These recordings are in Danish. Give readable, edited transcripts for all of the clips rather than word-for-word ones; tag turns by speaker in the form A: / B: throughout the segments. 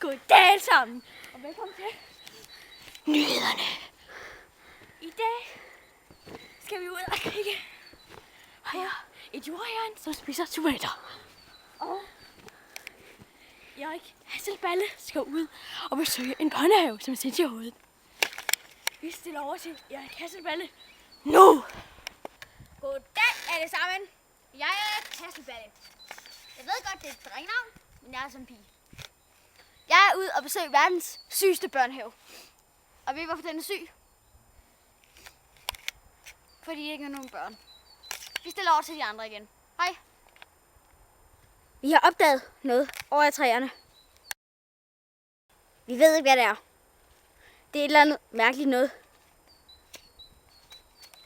A: Goddag alle sammen, og velkommen til nyhederne. I dag skal vi ud og kigge her et jordhjørne, som spiser tomater. Og Erik Hasselballe skal ud og besøge en børnehave, som er sindssygt i hovedet. Vi stiller over til Erik Hasselballe nu.
B: Goddag alle sammen. Jeg er Hasselballe. Jeg ved godt, det er et drengenavn, men jeg er som pige. Jeg er ude og besøge verdens sygeste børnehave. Og ved I, hvorfor den er syg? Fordi I ikke har nogen børn. Vi stiller over til de andre igen. Hej. Vi har opdaget noget over i træerne. Vi ved ikke, hvad det er. Det er et eller andet mærkeligt noget.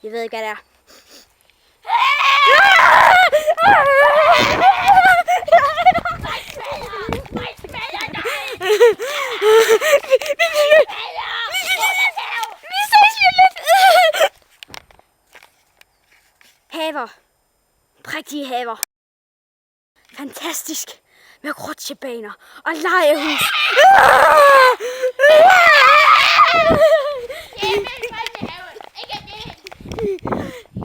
B: Vi ved ikke, hvad det er. Haver. Prægtige haver. Fantastisk. Med rutsjebaner og legehus.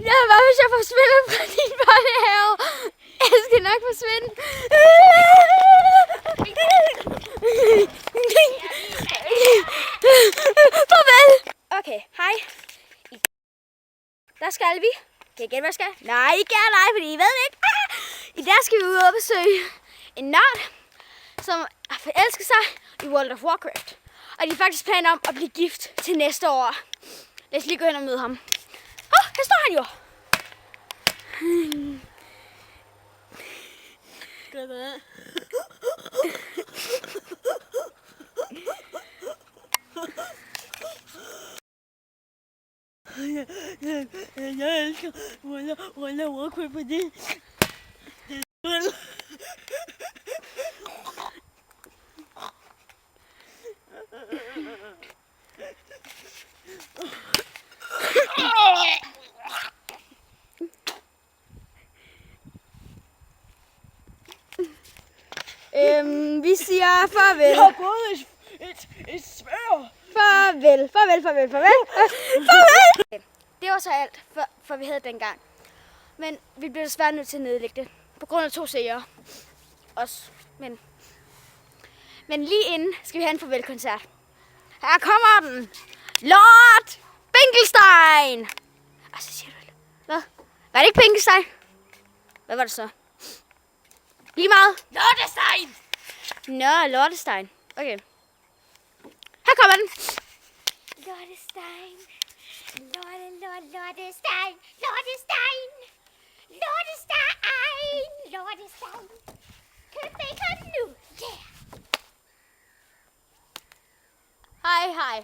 B: Ja, hvad hvis jeg forsvinder fra din børnehave? Jeg skal nok forsvinde. Farvel. Okay, hej. Der skal vi. Kan I gætte, hvad jeg skal? Nej, ikke nej, fordi I ved det ikke. I dag skal vi ud og besøge en nørd, som har forelsket sig i World of Warcraft. Og de har faktisk planer om at blive gift til næste år. Lad os lige gå hen og møde ham. Her står han jo.
A: Goddag. Jeg elsker World of Warcraft, fordi det er spil.
B: Vi siger farvel.
A: Jeg har fået et sværd.
B: Farvel. Farvel. Det var så alt, for vi havde dengang. Men vi blev desværre nødt til at nedlægge det. På grund af 2 seere. Os. Men lige inden skal vi have en farvelkoncert. Her kommer den. Lord Binkelstein. Og så siger du det. Hvad? Var det ikke Binkelstein? Hvad var det så? Lige meget.
A: Lortestein!
B: Nå, Lortestein. Okay. Her kommer den.
C: Lortestein. Lortestein. Lortestein. Lortestein. Lortestein. Køb bacon nu. Yeah.
B: Hej.